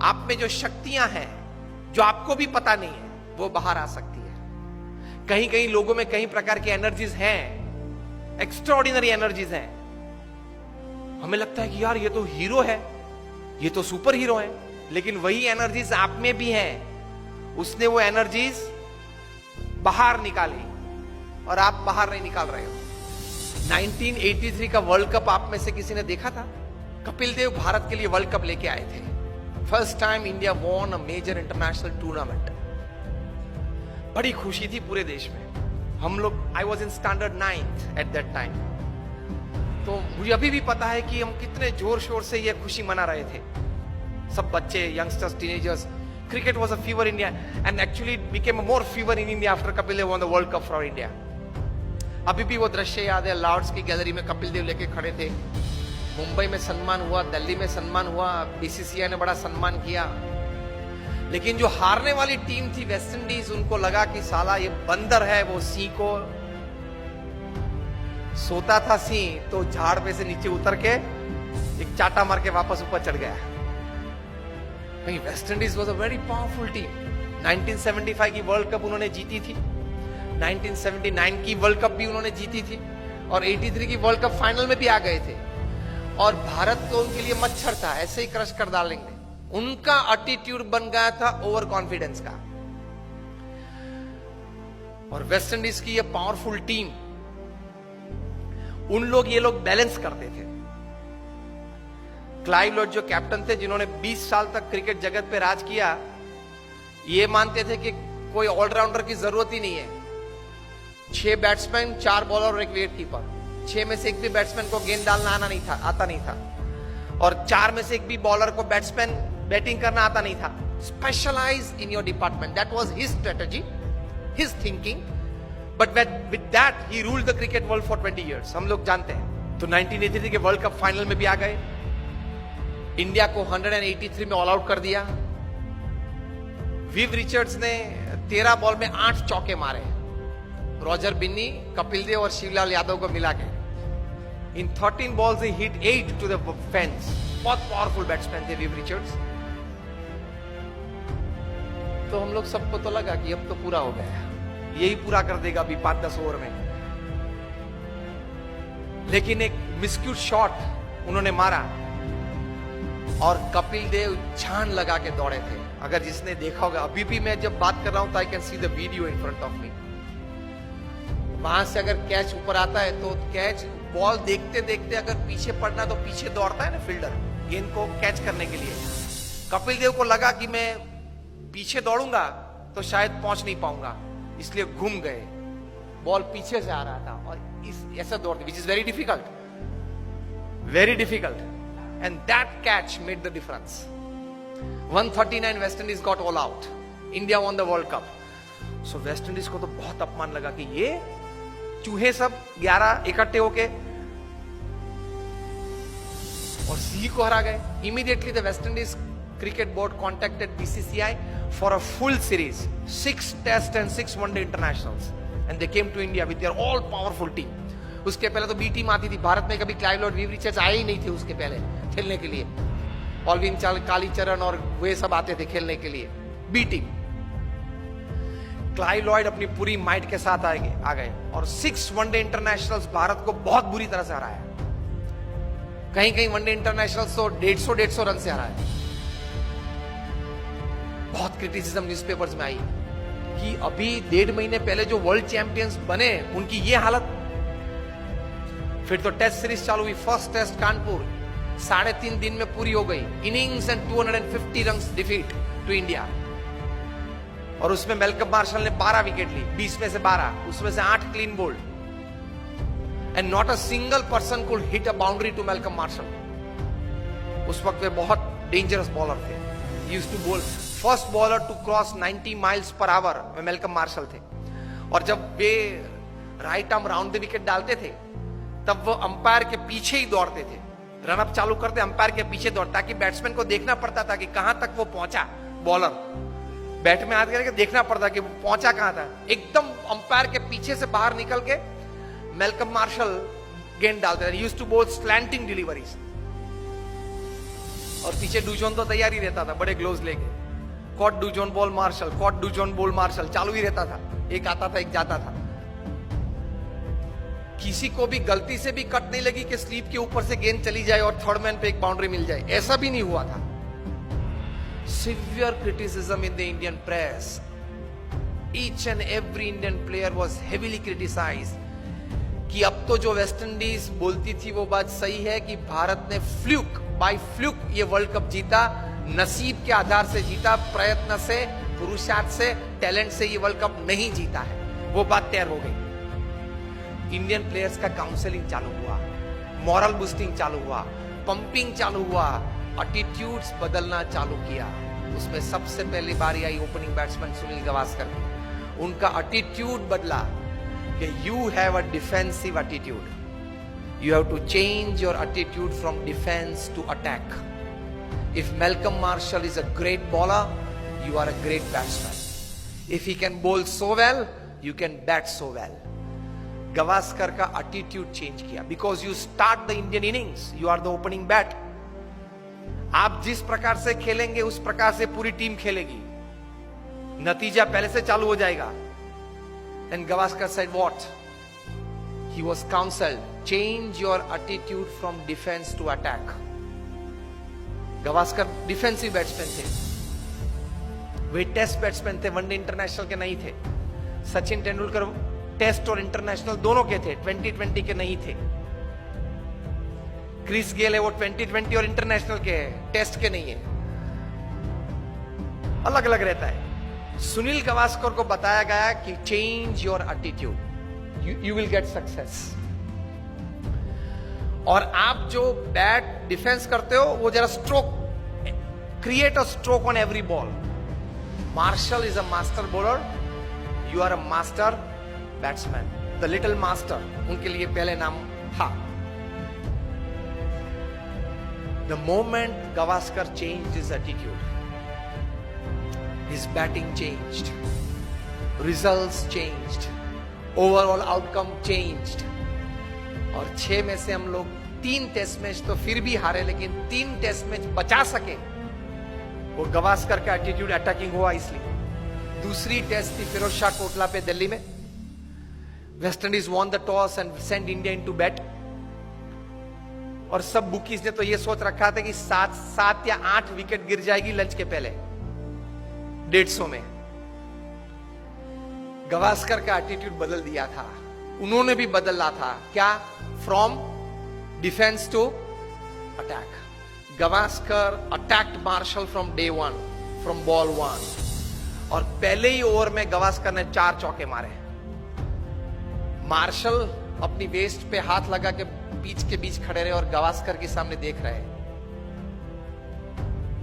आप में जो शक्तियां हैं जो आपको भी पता नहीं है वो बाहर आ सकती है। कहीं कहीं लोगों में कई प्रकार की एनर्जीज हैं, एक्स्ट्राऑर्डिनरी एनर्जीज हैं। हमें लगता है कि यार ये तो हीरो है, ये तो सुपर हीरो है, लेकिन वही एनर्जीज आप में भी हैं। उसने वो एनर्जीज बाहर निकाली और आप बाहर नहीं निकाल रहे हो। 1983 का वर्ल्ड कप आप में से किसी ने देखा था? कपिल देव भारत के लिए वर्ल्ड कप लेके आए थे। First time India won a major international tournament. बड़ी खुशी थी पूरे देश में। हम लोग, I was in standard 9th at that time, तो मुझे अभी भी पता है कि हम कितने जोर शोर से ये खुशी मना रहे थे, सब बच्चे, youngsters, teenagers. Cricket was a fever India and actually it became a more fever in India after Kapil Dev won the world cup for India. अभी भी वो दृश्य याद है, लॉर्ड्स की गैलरी में कपिल देव लेके खड़े थे। मुंबई में सम्मान हुआ, दिल्ली में सम्मान हुआ, बीसीसीआई ने बड़ा सम्मान किया। लेकिन जो हारने वाली टीम थी वेस्ट इंडीज, उनको लगा कि साला ये बंदर है, वो सिंह को सोता था सिंह तो झाड़ पे से नीचे उतर के एक चाटा मार के वापस ऊपर चढ़ गया। West Indies was a very powerful team. 1975 की वर्ल्ड कप उन्होंने जीती थी, 1979 की वर्ल्ड कप भी उन्होंने जीती थी और 83 की वर्ल्ड कप फाइनल में भी आ गए थे। और भारत तो उनके लिए मच्छर था, ऐसे ही क्रश कर डालेंगे। उनका एटीट्यूड बन गया था ओवर कॉन्फिडेंस का। और वेस्ट इंडीज की ये पावरफुल टीम, उन लोग, ये लोग बैलेंस करते थे। क्लाइव लॉर्ड जो कैप्टन थे, जिन्होंने 20 साल तक क्रिकेट जगत पे राज किया, ये मानते थे कि कोई ऑलराउंडर की जरूरत ही नहीं है। 6 बैट्समैन, 4 बॉलर और 1 विकेट कीपर। 6 में से एक भी बैट्समैन को गेंद डालना आता नहीं था और 4 में से एक भी बॉलर को बैट्समैन बैटिंग करना आता नहीं था। Specialise in your department, that was his strategy, his thinking, but with that he ruled the cricket world for 20 years। हम लोग जानते हैं। तो 1983 के वर्ल्ड कप फाइनल में भी आ गए, इंडिया को 183 में ऑल आउट कर दिया। विव रिचर्ड्स ने 13 बॉल में 8 चौके मारे, रॉजर बिन्नी, कपिल देव और शिवलाल यादव को मिला के। इन 13 balls he hit 8 to the fence। बहुत पावरफुल बैट्समैन थे विव रिचर्ड्स। तो हम लोग सबको तो लगा कि अब तो पूरा हो गया, यही पूरा कर देगा अभी 5-10 ओवर में। लेकिन एक मिस्क्यूट शॉट उन्होंने मारा और कपिल देव छान लगा के दौड़े थे। अगर जिसने देखा होगा, अभी भी मैं जब बात कर रहा हूं तो I can see the video in front of me. वहां से अगर कैच ऊपर आता है तो कैच, बॉल देखते देखते अगर पीछे पड़ना तो पीछे दौड़ता है ना फील्डर गेंद को कैच करने के लिए। कपिल देव को लगा कि मैं पीछे दौड़ूंगा तो शायद पहुंच नहीं पाऊंगा, इसलिए घूम गए। बॉल पीछे से आ रहा था और ऐसा दौड़ते, which is very difficult, and that catch made the difference. 139 West Indies got all out, India won the world cup. So West Indies को तो बहुत अपमान लगा कि ये चूहे सब 11 इकट्ठे होके और सी को हरा गए। Immediately the West Indies cricket board contacted BCCI for a full series, 6 test and 6 one day internationals, and they came to India with their all powerful team. उसके पहले तो बी टीम आती थी भारत में, कभी क्लाइव लॉर्ड, विव रिचर्ड्स आए ही नहीं थे उसके पहले खेलने के लिए। ऑलविन कालीचरण और वे सब आते थे खेलने के लिए, बी टीम। क्लाइव लॉयड अपनी पूरी माइट के साथ आ गए और 6 वनडे इंटरनेशनल्स भारत को बहुत बुरी तरह से हराया। कहीं कहीं वनडे इंटरनेशनल्स तो 150 रन से हराया। बहुत क्रिटिसिज्म न्यूज़पेपर्स में आई कि अभी 1.5 महीने पहले जो वर्ल्ड चैंपियंस बने उनकी ये हालत। फिर तो टेस्ट सीरीज चालू हुई। फर्स्ट टेस्ट कानपुर 3.5 दिन में पूरी हो गई। Innings and 250 run defeat to India, और उसमें मेलकम मार्शल ने 12 विकेट ली, 20 में से 12, उसमें से 8 clean bowled, and not a single person could hit a boundary to Malcolm Marshall. उस वक्त वे बहुत डेंजरस बॉलर थे। Used to bowl, first bowler to cross 90 miles per hour में मेलकम मार्शल थे। और जब वे right arm round the wicket डालते थे तब वो अंपायर के पीछे ही दौड़ते थे। रनअप चालू करते अंपायर के पीछे दौड़, ताकि बैट्समैन को देखना पड़ता था कि कहां तक वो पहुंचा। बॉलर बैट में हाथ करके देखना पड़ता कि वो पहुंचा कहां था। एकदम अंपायर के पीछे से बाहर निकल के मेलकम मार्शल गेंद डालते थे। यूज्ड टू बोल स्लैंटिंग डिलीवरीज। और पीछे डूजोन तो तैयार ही रहता था बड़े ग्लोव्स लेके, caught Dujon bowl Marshall, caught Dujon bowl Marshall चालू ही रहता था, एक आता था एक जाता था। किसी को भी गलती से भी कट नहीं लगी कि स्लीप के ऊपर से गेंद चली जाए और थर्ड मैन पे एक बाउंड्री मिल जाए, ऐसा भी नहीं हुआ था। Severe criticism in the Indian press, each and every Indian player was heavily criticised कि अब तो जो वेस्ट इंडीज बोलती थी वो बात सही है कि भारत ने बाय फ्लूक ये वर्ल्ड कप जीता, नसीब के आधार से जीता, प्रयत्न से, पुरुषार्थ से, टैलेंट से ये वर्ल्ड कप नहीं जीता है, वो बात तैयार हो गई। इंडियन प्लेयर्स का काउंसलिंग चालू हुआ, मॉरल बूस्टिंग चालू हुआ, पंपिंग चालू हुआ, एटीट्यूड्स बदलना चालू किया। उसमें सबसे पहली बारी आई ओपनिंग बैट्समैन सुनील गावस्कर की। उनका एटीट्यूड बदला कि you have a defensive attitude, you have to change your attitude from defence to attack. If Malcolm Marshall is a great bowler, you are a great batsman. If he can bowl so well, you can bat so well. Gavaskar का attitude change किया, because you start the Indian innings, you are the opening bat. आप जिस प्रकार से खेलेंगे उस प्रकार से पूरी टीम खेलेगी, नतीजा पहले से चालू हो जाएगा। And Gavaskar said what? He was counseled, change your attitude from defense to attack. Gavaskar defensive batsman थे, वे टेस्ट बैट्समैन थे, वनडे इंटरनेशनल के नहीं थे। सचिन तेंदुलकर टेस्ट और इंटरनेशनल दोनों के थे, 2020 के नहीं थे। क्रिस गेल है वो 2020 और इंटरनेशनल के है, टेस्ट के नहीं है, अलग अलग रहता है। सुनील गावस्कर को बताया गया कि change your attitude, you will get success. और आप जो बैट डिफेंस करते हो वो जरा stroke, create a stroke on every ball. Marshall is a master bowler, you are a master batsman, the little master, उनके लिए पहले नाम था। The moment Gavaskar changed his attitude, his batting changed, results changed, overall outcome changed, और 6 में से हम लोग 3 टेस्ट मैच तो फिर भी हारे, लेकिन 3 टेस्ट मैच बचा सके, वो गावस्कर का एटीट्यूड अटैकिंग हुआ। इसलिए दूसरी टेस्ट थी फिरोज शाह कोटला पे दिल्ली में, West Indies won the toss and send India into bat, और सब बुकीज ने तो ये सोच रखा था कि 7 या 8 विकेट गिर जाएगी लंच के पहले 150 में। गावस्कर का एटीट्यूड बदल दिया था, उन्होंने भी बदला था, क्या? From defence to attack. Gavaskar attacked Marshall from day 1, from ball 1, और पहले ही ओवर में गावस्कर ने 4 चौके मारे। मार्शल अपनी वेस्ट पे हाथ लगा के पिच के बीच खड़े रहे और गावस्कर के सामने देख रहे।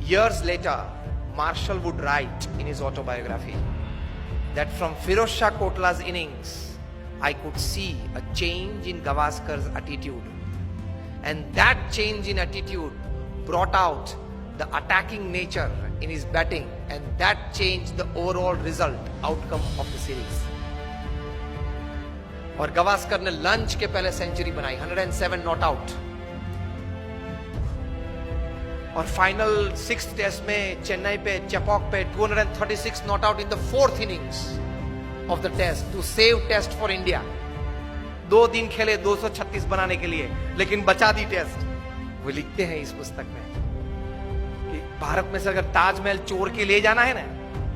Years later, Marshall would write in his autobiography that from Firoz Shah Kotla's innings, I could see a change in Gavaskar's attitude, and that change in attitude brought out the attacking nature in his batting, and that changed the overall result, outcome of the series. और गावस्कर ने lunch के पहले century बनाई, 107 not out, और final 6th test में चेन्नई पे चेपॉक पे 236 not out in the 4th innings of the test to save test for India. 2 दिन खेले 236 बनाने के लिए, लेकिन बचा दी टेस्ट। वो लिखते हैं इस पुस्तक में कि भारत में से अगर ताजमहल चोर के ले जाना है ना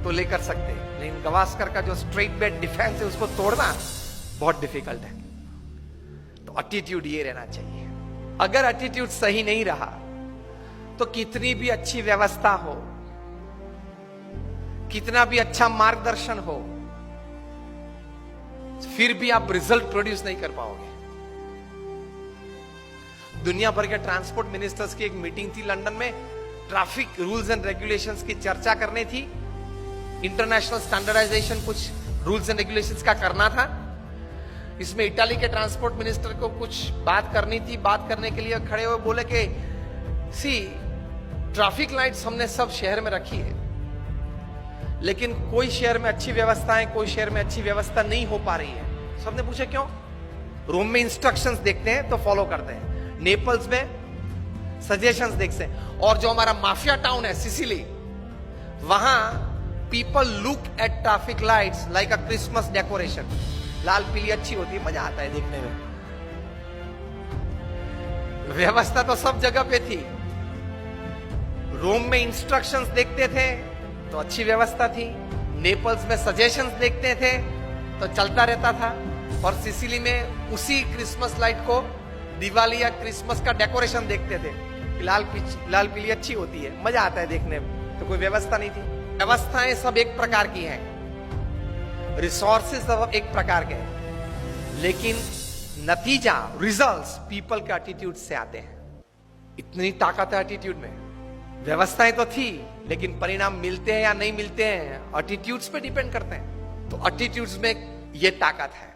तो लेकर सकते हैं, लेकिन गावस्कर का जो स्ट्रेट बैट डिफेंस है उसको तोड़ना बहुत डिफिकल्ट है। तो एटीट्यूड ये रहना चाहिए। अगर एटीट्यूड सही नहीं रहा तो कितनी भी अच्छी व्यवस्था हो, कितना भी अच्छा मार्गदर्शन हो, फिर भी आप रिजल्ट प्रोड्यूस नहीं कर पाओगे। दुनिया भर के ट्रांसपोर्ट मिनिस्टर्स की एक मीटिंग थी लंदन में, ट्रैफिक रूल्स एंड रेगुलेशंस की चर्चा करनी थी, इंटरनेशनल स्टैंडर्डाइजेशन कुछ रूल्स एंड रेगुलेशंस का करना था। इसमें इटाली के ट्रांसपोर्ट मिनिस्टर को कुछ बात करनी थी। बात करने के लिए खड़े हुए बोले कि सी, ट्रैफिक लाइट्स हमने सब शहर में रखी है, लेकिन कोई शहर में अच्छी व्यवस्था है, कोई शहर में अच्छी व्यवस्था नहीं हो पा रही है। सबने पूछा क्यों? रोम में इंस्ट्रक्शंस देखते हैं तो फॉलो करते हैं, नेपल्स में सजेशंस देख से। और जो हमारा माफिया टाउन है सिसिली, वहां people look at traffic lights like a Christmas decoration. लाल पीली अच्छी होती है, मजा आता है देखने में। व्यवस्था तो सब जगह पे थी। रोम में इंस्ट्रक्शंस देखते थे तो अच्छी व्यवस्था थी, नेपल्स में सजेशंस देखते थे तो चलता रहता था, और सिसिली में उसी क्रिसमस लाइट को दिवाली या क्रिसमस का डेकोरेशन देखते थे। लाल पीली अच्छी होती है, मजा आता है देखने में। तो कोई व्यवस्था नहीं थी। व्यवस्थाएं सब एक प्रकार की हैं, रिसोर्सेस सब एक प्रकार के हैं, लेकिन नतीजा, रिजल्ट्स पीपल के एटीट्यूड से आते हैं। इतनी ताकत है एटीट्यूड में। व्यवस्थाएं तो थी, लेकिन परिणाम मिलते हैं या नहीं मिलते हैं एटीट्यूड्स पे डिपेंड करते हैं। तो एटीट्यूड्स में ये ताकत है।